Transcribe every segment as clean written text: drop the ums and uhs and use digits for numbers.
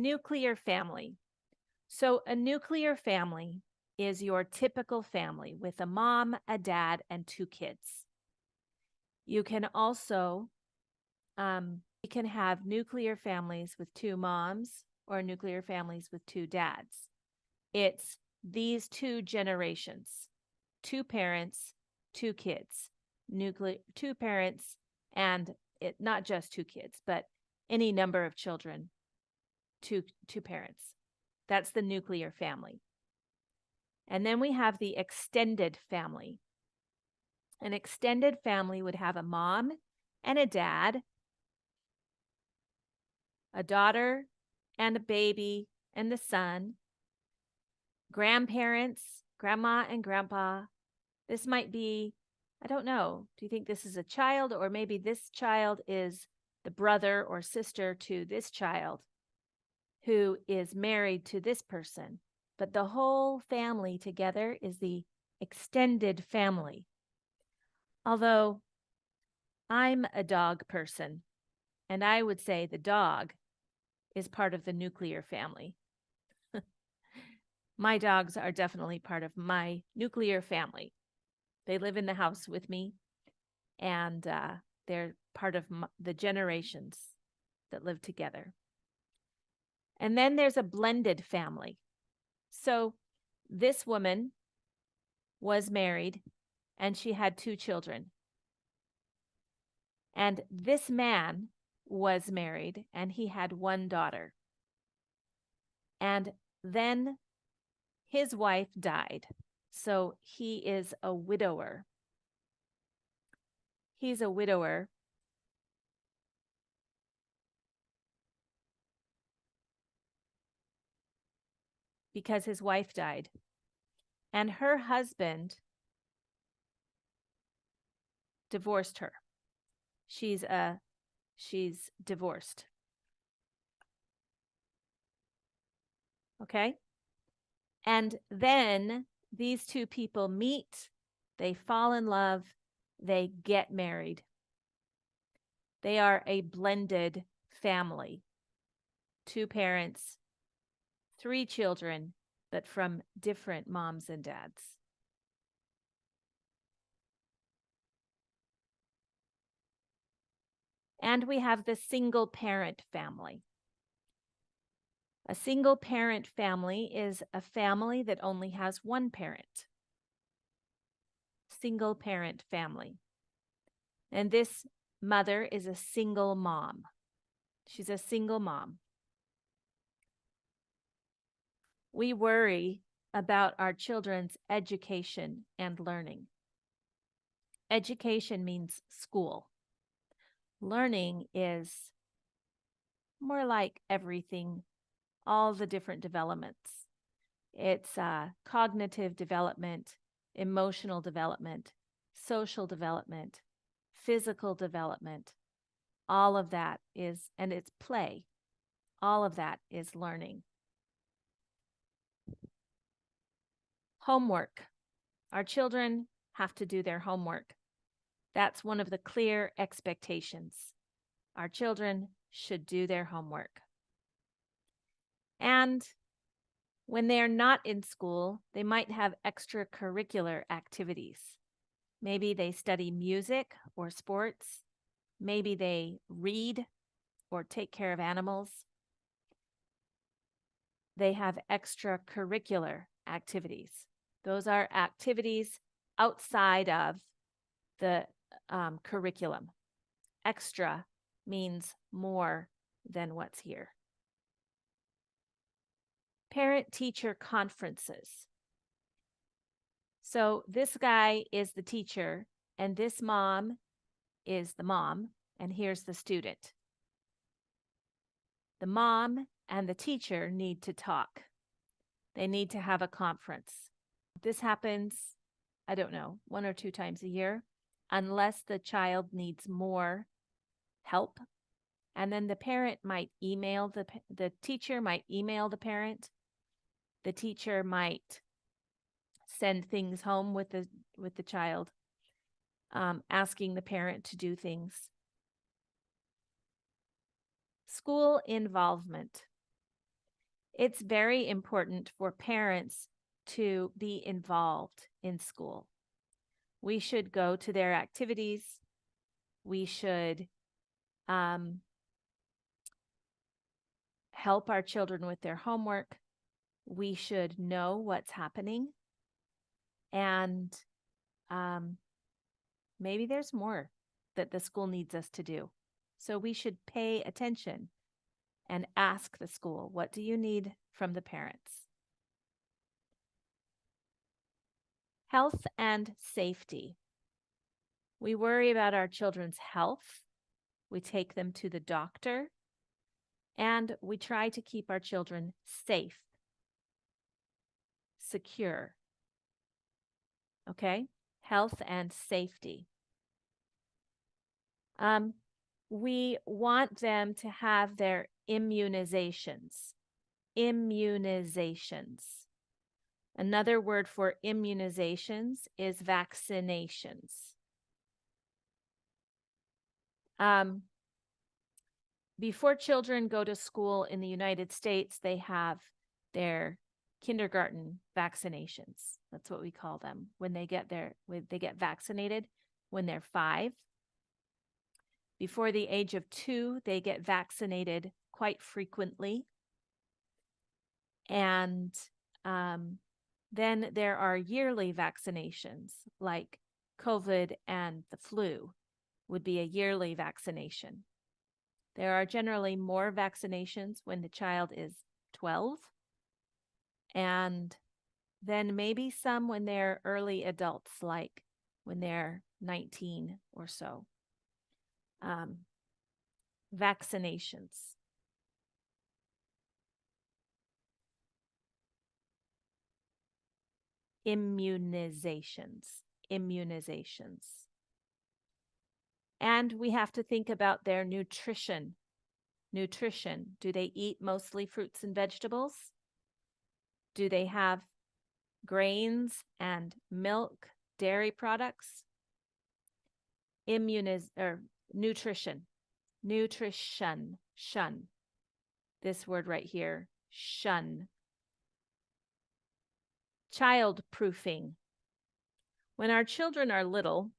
nuclear family. So a nuclear family is your typical family with a mom, a dad, and 2 kids. You can also you can have nuclear families with 2 moms or nuclear families with 2 dads. It's these 2 generations, 2 parents, 2 kids, 2 parents, and it not just 2 kids, but any number of children, 2 parents. That's the nuclear family. And then we have the extended family. An extended family would have a mom and a dad, a daughter and a baby and the son, grandparents, grandma and grandpa. This might be, I don't know, do you think this is a child, or maybe this child is the brother or sister to this child who is married to this person? But the whole family together is the extended family. Although I'm a dog person, and I would say the dog is part of the nuclear family. My dogs are definitely part of my nuclear family. They live in the house with me, and they're part of the generations that live together. And then there's a blended family. So this woman was married, and she had 2 children. And this man was married, and he had 1 daughter. And then his wife died, so he is a widower. He's a widower. Because his wife died. And her husband divorced her. She's divorced. Okay? And then these 2 people meet, they fall in love, they get married. They are a blended family. 2 parents, 3 children, but from different moms and dads. And we have the single parent family. A single parent family is a family that only has 1 parent. Single parent family. And this mother is a single mom. She's a single mom. We worry about our children's education and learning. Education means school. Learning is more like everything, all the different developments. It's cognitive development, emotional development, social development, physical development. All of that is, and it's play. All of that is learning. Homework. Our children have to do their homework. That's one of the clear expectations. Our children should do their homework. And when they're not in school, they might have extracurricular activities. Maybe they study music or sports. Maybe they read or take care of animals. They have extracurricular activities. Those are activities outside of the curriculum. Extra means more than what's here. Parent-teacher conferences. So this guy is the teacher, and this mom is the mom, and here's the student. The mom and the teacher need to talk. They need to have a conference. This happens, I don't know, 1 or 2 times a year, unless the child needs more help. And then the parent might email, the teacher might email the parent. The teacher might send things home with the child, asking the parent to do things. School involvement. It's very important for parents to be involved in school. We should go to their activities. We should help our children with their homework. We should know what's happening. And maybe there's more that the school needs us to do. So we should pay attention and ask the school, what do you need from the parents? Health and safety. We worry about our children's health. We take them to the doctor, and we try to keep our children safe, secure. Okay? Health and safety. We want them to have their immunizations. Immunizations. Another word for immunizations is vaccinations. Before children go to school in the United States, they have their kindergarten vaccinations. That's what we call them. When they get vaccinated when they're 5. Before the age of 2, they get vaccinated quite frequently. And then there are yearly vaccinations, like COVID and the flu would be a yearly vaccination. There are generally more vaccinations when the child is 12, and then maybe some when they're early adults, like when they're 19 or so. Vaccinations. Immunizations. And we have to think about their nutrition. Nutrition. Do they eat mostly fruits and vegetables? Do they have grains and milk, dairy products? Nutrition. Nutrition. Shun. This word right here. Shun. Child-proofing. When our children are little,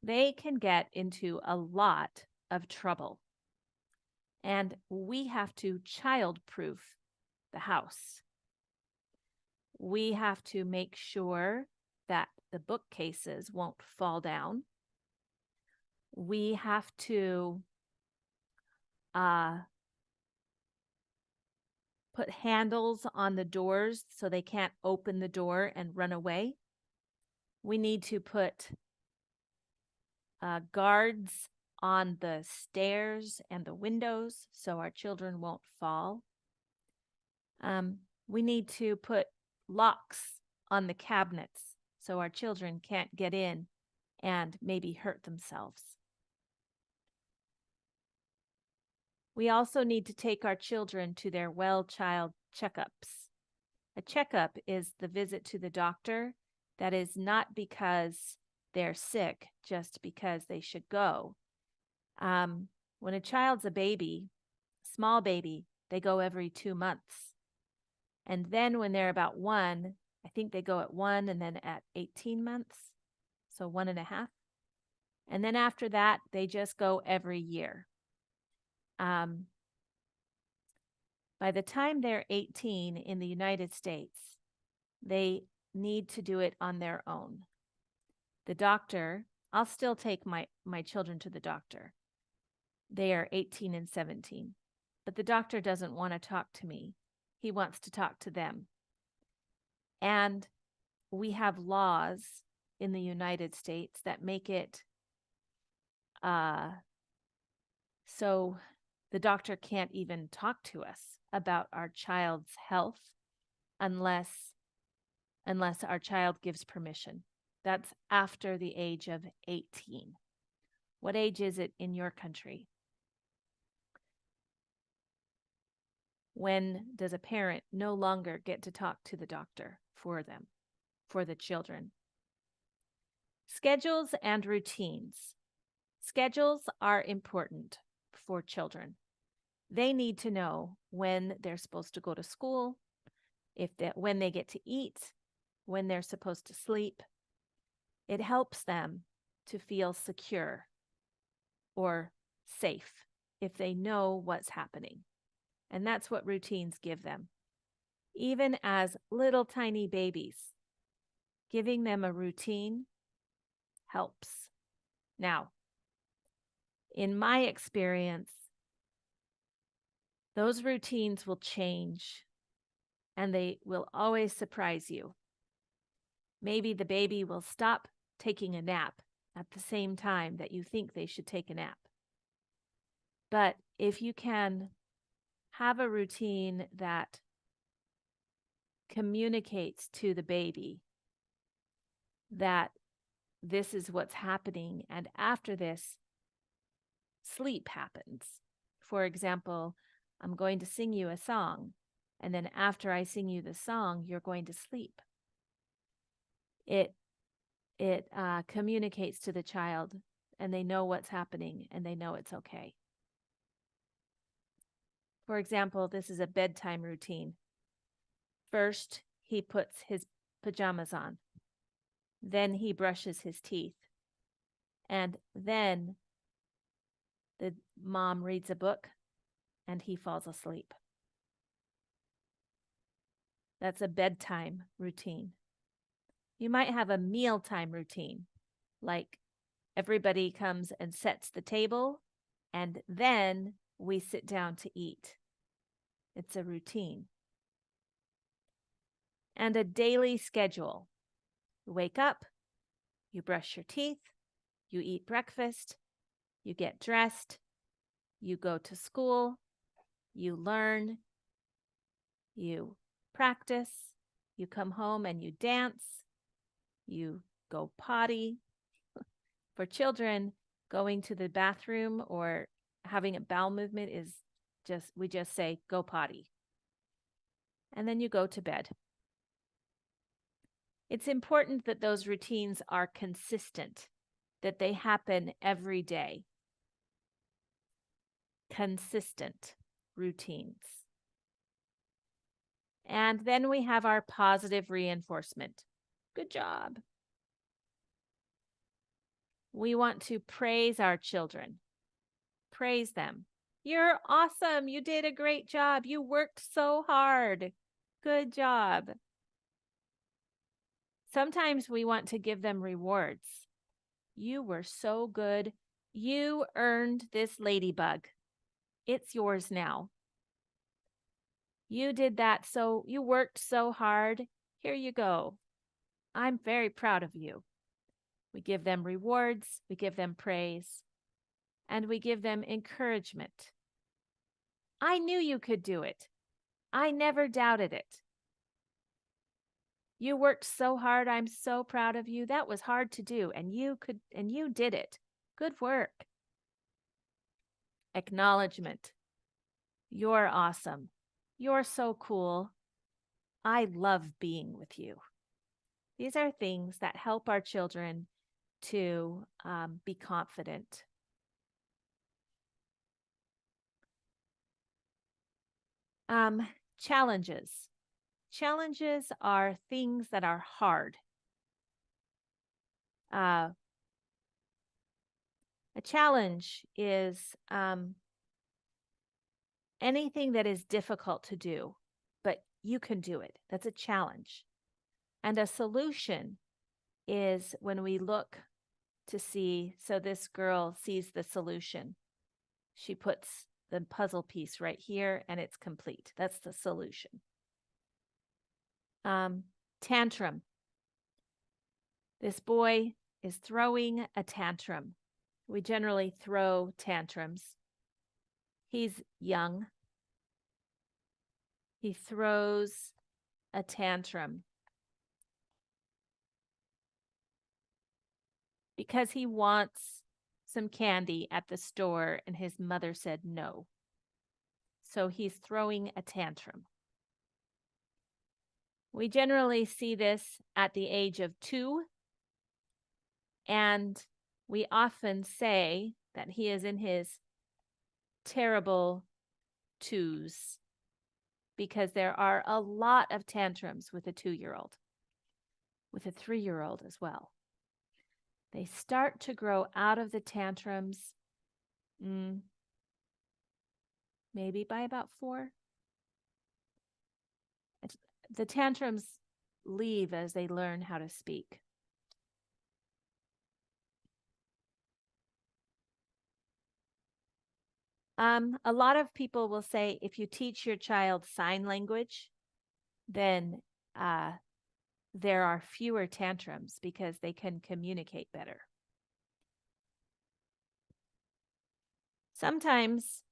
they can get into a lot of trouble. And we have to child-proof the house. We have to make sure that the bookcases won't fall down. We have to put handles on the doors so they can't open the door and run away. We need to put guards on the stairs and the windows so our children won't fall. We need to put locks on the cabinets so our children can't get in and maybe hurt themselves. We also need to take our children to their well-child checkups. A checkup is the visit to the doctor that is not because they're sick, just because they should go. When a child's a baby, small baby, they go every 2 months. And then when they're about 1, I think they go at 1 and then at 18 months, so 1.5. And then after that, they just go every year. By the time they're 18 in the United States, they need to do it on their own. The doctor, I'll still take my children to the doctor. They are 18 and 17, but the doctor doesn't want to talk to me. He wants to talk to them. And we have laws in the United States that make it so the doctor can't even talk to us about our child's health unless our child gives permission. That's after the age of 18. What age is it in your country? When does a parent no longer get to talk to the doctor for them, for the children? Schedules and routines. Schedules are important for children. They need to know when they're supposed to go to school, when they get to eat, when they're supposed to sleep. It helps them to feel secure or safe if they know what's happening. And that's what routines give them. Even as little tiny babies, giving them a routine helps. Now, in my experience, those routines will change and they will always surprise you. Maybe the baby will stop taking a nap at the same time that you think they should take a nap. But if you can have a routine that communicates to the baby that this is what's happening, and after this, sleep happens. For example, I'm going to sing you a song, and then after I sing you the song, you're going to sleep. It communicates to the child, and they know what's happening, and they know it's okay. For example, this is a bedtime routine. First, he puts his pajamas on. Then he brushes his teeth. And then the mom reads a book and he falls asleep. That's a bedtime routine. You might have a mealtime routine, like everybody comes and sets the table and then we sit down to eat. It's a routine. And a daily schedule. You wake up, you brush your teeth, you eat breakfast, you get dressed, you go to school, you learn, you practice, you come home and you dance, you go potty. For children, going to the bathroom or having a bowel movement is we just say, go potty. And then you go to bed. It's important that those routines are consistent, that they happen every day. Consistent routines. And then we have our positive reinforcement. Good job. We want to praise our children. Praise them. You're awesome. You did a great job. You worked so hard. Good job. Sometimes we want to give them rewards. You were so good. You earned this ladybug. It's yours now. You did that, so you worked so hard. Here you go. I'm very proud of you. We give them rewards, we give them praise, and we give them encouragement. I knew you could do it. I never doubted it. You worked so hard. I'm so proud of you. That was hard to do, and you did it. Good work. Acknowledgement. You're awesome. You're so cool. I love being with you. These are things that help our children to be confident. Challenges. Challenges are things that are hard. A challenge is anything that is difficult to do, but you can do it. That's a challenge. And a solution is when we look to see, so this girl sees the solution. She puts the puzzle piece right here and it's complete. That's the solution. Tantrum. This boy is throwing a tantrum. We generally throw tantrums. He's young. He throws a tantrum because he wants some candy at the store and his mother said no. So he's throwing a tantrum. We generally see this at the age of 2, and we often say that he is in his terrible twos, because there are a lot of tantrums with a 2-year-old, with a 3-year-old as well. They start to grow out of the tantrums maybe by about 4. The tantrums leave as they learn how to speak. A lot of people will say if you teach your child sign language, then there are fewer tantrums because they can communicate better. Sometimes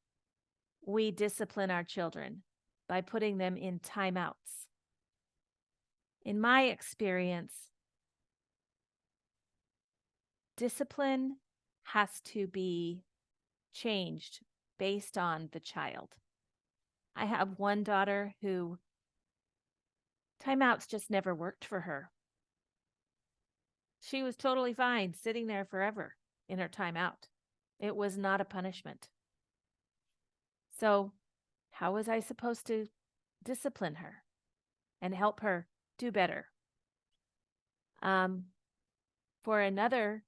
we discipline our children by putting them in timeouts. In my experience, discipline has to be changed based on the child. I have one daughter who timeouts just never worked for her. She was totally fine sitting there forever in her timeout. It was not a punishment. So how was I supposed to discipline her and help her do better? For another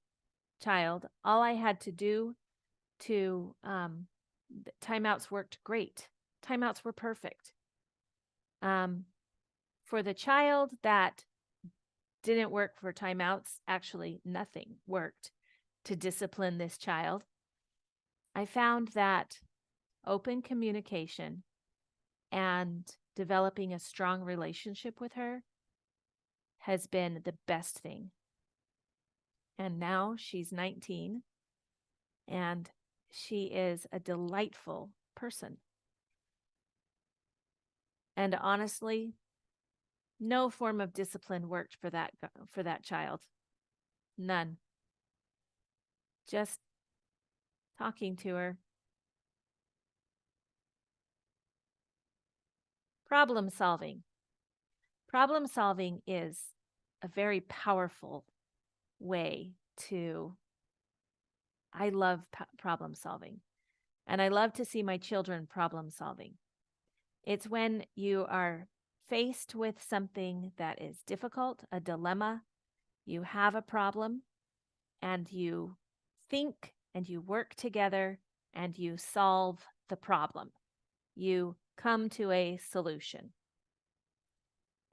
child, all I had to do to timeouts worked great. Timeouts were perfect. For the child that didn't work for timeouts, actually nothing worked to discipline this child. I found that open communication and developing a strong relationship with her has been the best thing. And now she's 19 and she is a delightful person. And honestly, no form of discipline worked for that child. None. Just talking to her. Problem solving. Problem solving is a very powerful way to, I love problem solving. And I love to see my children problem solving. It's when you are faced with something that is difficult, a dilemma, you have a problem, and you think and you work together and you solve the problem. You come to a solution.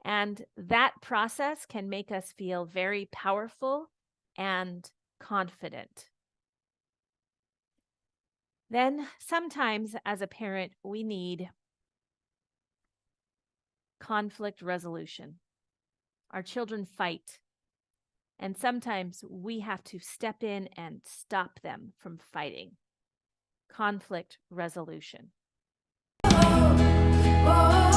And that process can make us feel very powerful and confident. Then sometimes as a parent, we need conflict resolution. Our children fight, and sometimes we have to step in and stop them from fighting. Conflict resolution. Oh, oh.